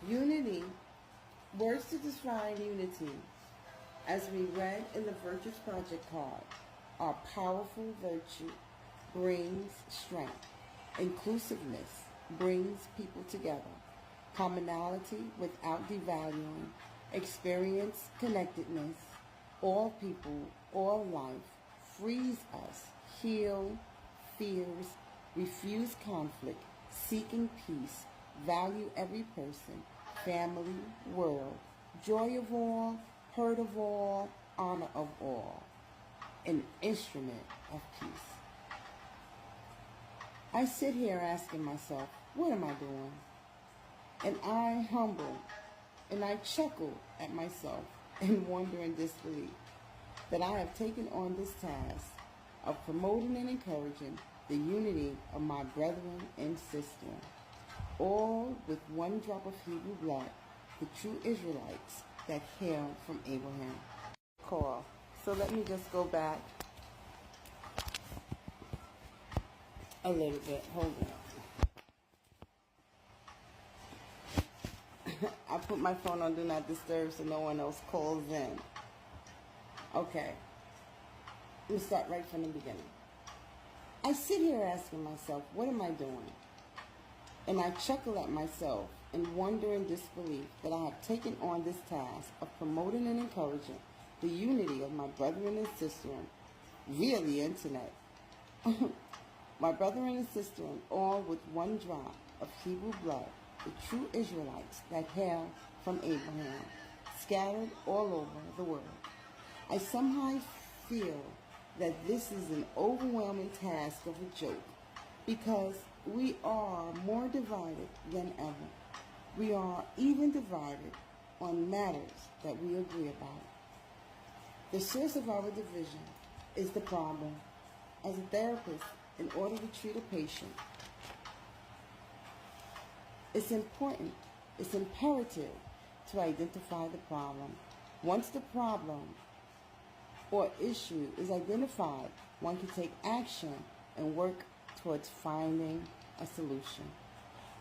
Unity, words to define unity, as we read in the Virtues Project card, our powerful virtue brings strength. Inclusiveness brings people together. Commonality without devaluing. Experience connectedness. All people, all life, frees us, heal fears, refuse conflict, seeking peace, value every person, family, world, joy of all, hurt of all, honor of all, an instrument of peace. I sit here asking myself, what am I doing? And I humble and I chuckle at myself in wonder and disbelief that I have taken on this task of promoting and encouraging the unity of my brethren and sisters, all with one drop of Hebrew blood, the true Israelites that hail from Abraham. Call. So let me just go back a little bit. Hold on. I put my phone on Do Not Disturb so no one else calls in. Okay. Let me start right from the beginning. I sit here asking myself, what am I doing? And I chuckle at myself in wonder and disbelief that I have taken on this task of promoting and encouraging the unity of my brethren and sisters via the internet. My brethren and sisters, all with one drop of Hebrew blood, the true Israelites that hail from Abraham, scattered all over the world. I somehow feel that this is an overwhelming task of a joke because we are more divided than ever. We are even divided on matters that we agree about. The source of our division is the problem. As a therapist, in order to treat a patient, it's important, it's imperative to identify the problem. Once the problem or issue is identified, one can take action and work towards finding a solution.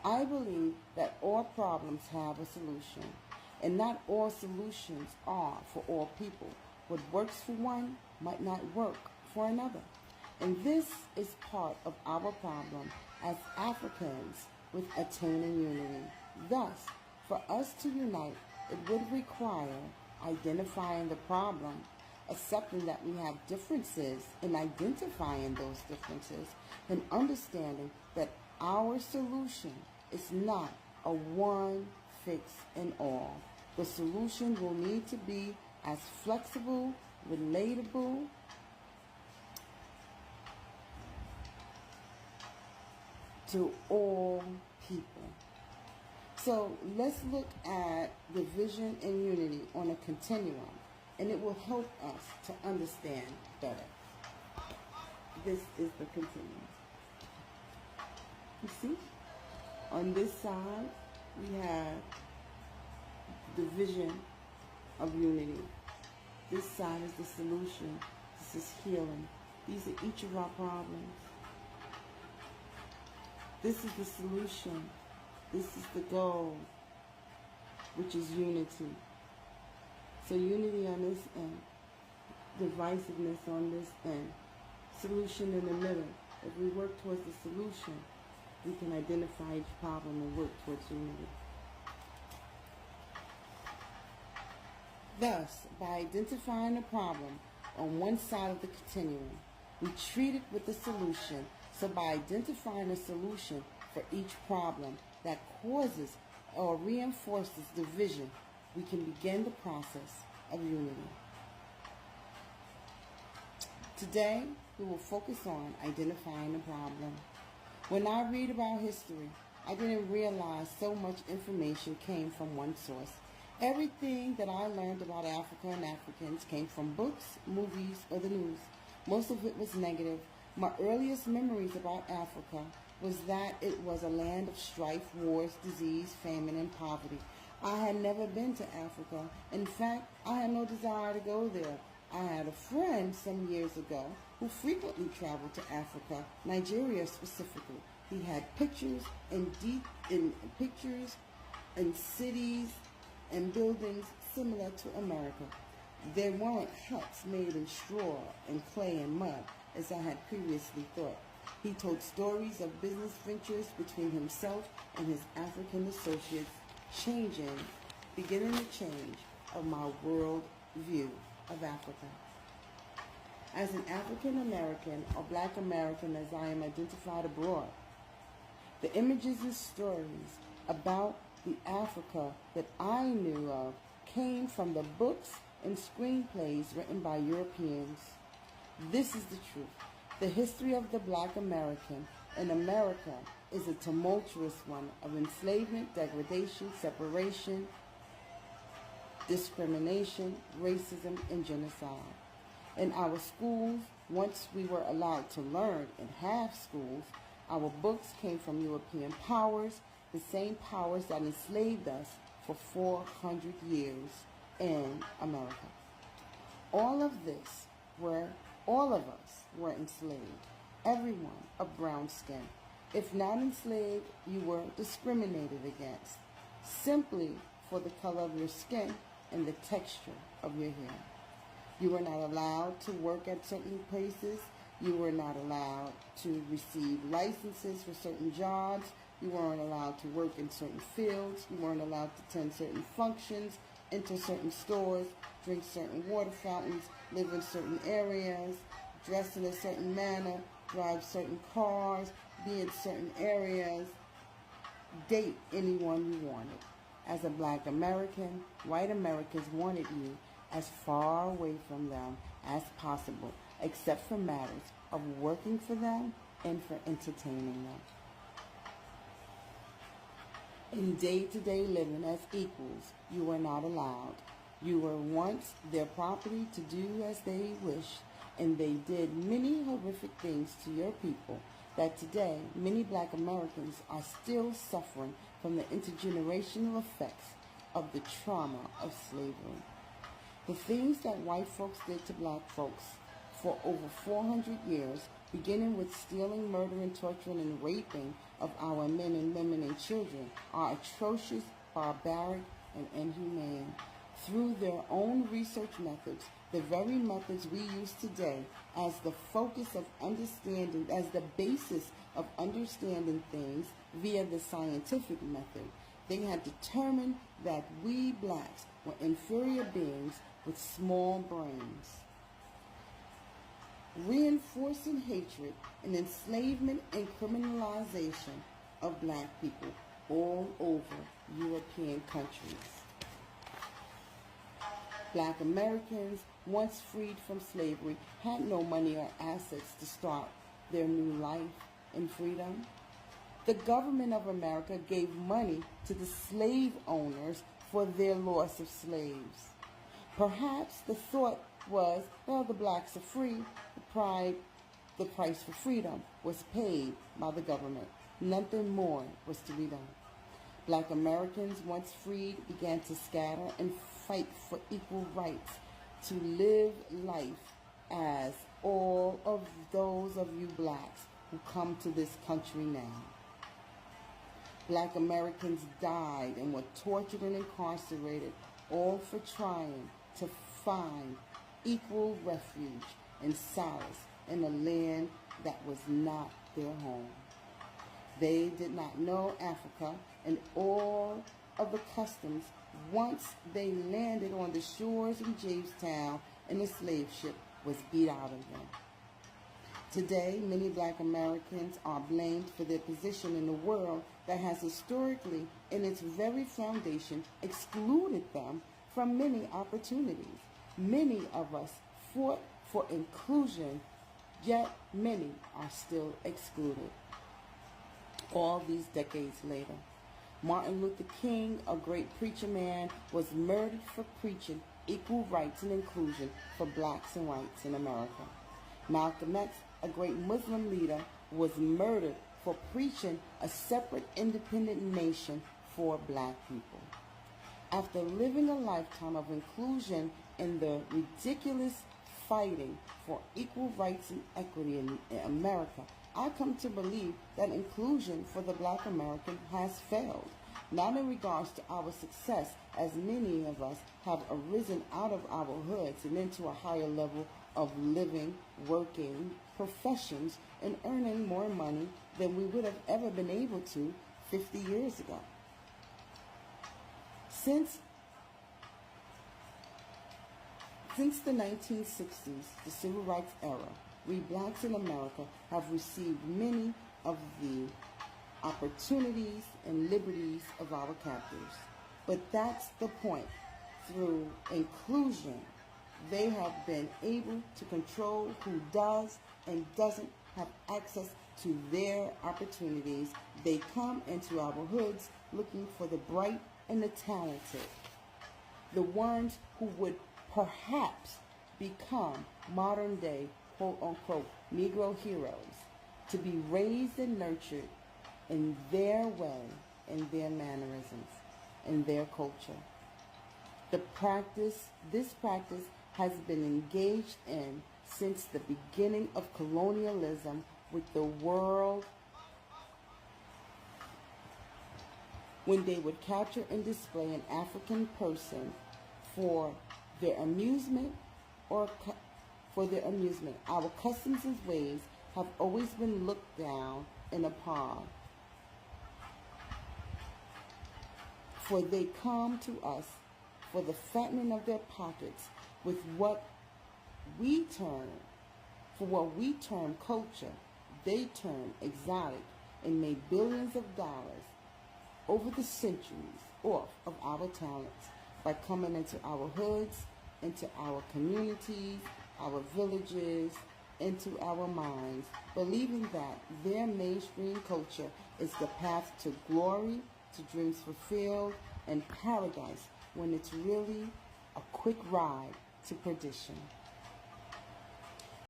I believe that all problems have a solution, and not all solutions are for all people. What works for one might not work for another. And this is part of our problem as Africans with attaining unity. Thus, for us to unite, it would require identifying the problem, accepting that we have differences and identifying those differences, and understanding that our solution is not a one fix and all. The solution will need to be as flexible, relatable, to all people. So let's look at division and unity on a continuum, and it will help us to understand better. This is the continuum. You see? On this side, we have division of unity. This side is the solution. This is healing. These are each of our problems. This is the solution. This is the goal, which is unity. So unity on this end, divisiveness on this end, solution in the middle. If we work towards the solution, we can identify each problem and work towards unity. Thus, by identifying a problem on one side of the continuum, we treat it with the solution. So by identifying a solution for each problem that causes or reinforces division, we can begin the process of unity. Today, we will focus on identifying the problem. When I read about history, I didn't realize so much information came from one source. Everything that I learned about Africa and Africans came from books, movies, or the news. Most of it was negative. My earliest memories about Africa was that it was a land of strife, wars, disease, famine, and poverty. I had never been to Africa. In fact, I had no desire to go there. I had a friend some years ago who frequently traveled to Africa, Nigeria specifically. He had pictures and in cities and buildings similar to America. There weren't huts made in straw and clay and mud, as I had previously thought. He told stories of business ventures between himself and his African associates, beginning the change of my world view of Africa. As an African American or Black American as I am identified abroad, the images and stories about the Africa that I knew of came from the books and screenplays written by Europeans. This is the truth. The history of the Black American in America is a tumultuous one of enslavement, degradation, separation, discrimination, racism, and genocide. In our schools, once we were allowed to learn and have schools, our books came from European powers, the same powers that enslaved us for 400 years in America. All of us were enslaved, everyone of brown skin. If not enslaved, you were discriminated against, simply for the color of your skin and the texture of your hair. You were not allowed to work at certain places. You were not allowed to receive licenses for certain jobs. You weren't allowed to work in certain fields. You weren't allowed to attend certain functions, enter certain stores, drink certain water fountains, live in certain areas, dress in a certain manner, drive certain cars, be in certain areas, date anyone you wanted. As a Black American, white Americans wanted you as far away from them as possible, except for matters of working for them and for entertaining them. In day-to-day living as equals, you were not allowed. You were once their property to do as they wished, and they did many horrific things to your people that today many Black Americans are still suffering from the intergenerational effects of the trauma of slavery. The things that white folks did to Black folks for over 400 years, beginning with stealing, murdering, torturing, and raping of our men and women and children, are atrocious, barbaric, and inhumane. Through their own research methods, the very methods we use today as the focus of understanding, as the basis of understanding things via the scientific method, they had determined that we blacks were inferior beings with small brains, reinforcing hatred and enslavement and criminalization of Black people all over European countries. Black Americans, once freed from slavery, had no money or assets to start their new life in freedom. The government of America gave money to the slave owners for their loss of slaves. Perhaps the thought was, well, the blacks are free. The price for freedom was paid by the government. Nothing more was to be done. Black Americans, once freed, began to scatter and fight for equal rights to live life as all of those of you blacks who come to this country now. Black Americans died and were tortured and incarcerated, all for trying to find equal refuge and solace in a land that was not their home. They did not know Africa and all of the customs once they landed on the shores of Jamestown and the slave ship was beat out of them. Today, many Black Americans are blamed for their position in a world that has historically, in its very foundation, excluded them from many opportunities. Many of us fought for inclusion, yet many are still excluded. All these decades later, Martin Luther King, a great preacher man, was murdered for preaching equal rights and inclusion for blacks and whites in America. Malcolm X, a great Muslim leader, was murdered for preaching a separate independent nation for black people. After living a lifetime of inclusion in the ridiculous fighting for equal rights and equity in America, I come to believe that inclusion for the Black American has failed. not in regards to our success, as many of us have arisen out of our hoods and into a higher level of living, working, professions, and earning more money than we would have ever been able to 50 years ago. Since the 1960s, the Civil Rights era, we blacks in America have received many of the opportunities and liberties of our captors. But that's the point. Through inclusion, they have been able to control who does and doesn't have access to their opportunities. They come into our hoods looking for the bright and the talented, the ones who would perhaps become modern day quote-unquote Negro heroes, to be raised and nurtured in their way, in their mannerisms, in their culture. This practice has been engaged in since the beginning of colonialism, with the world when they would capture and display an African person for their amusement Our customs and ways have always been looked down and upon, for they come to us for the fattening of their pockets with what we term culture, they term exotic, and made billions of dollars over the centuries off of our talents by coming into our hoods, into our communities, our villages, into our minds, believing that their mainstream culture is the path to glory, to dreams fulfilled, and paradise, when it's really a quick ride to perdition.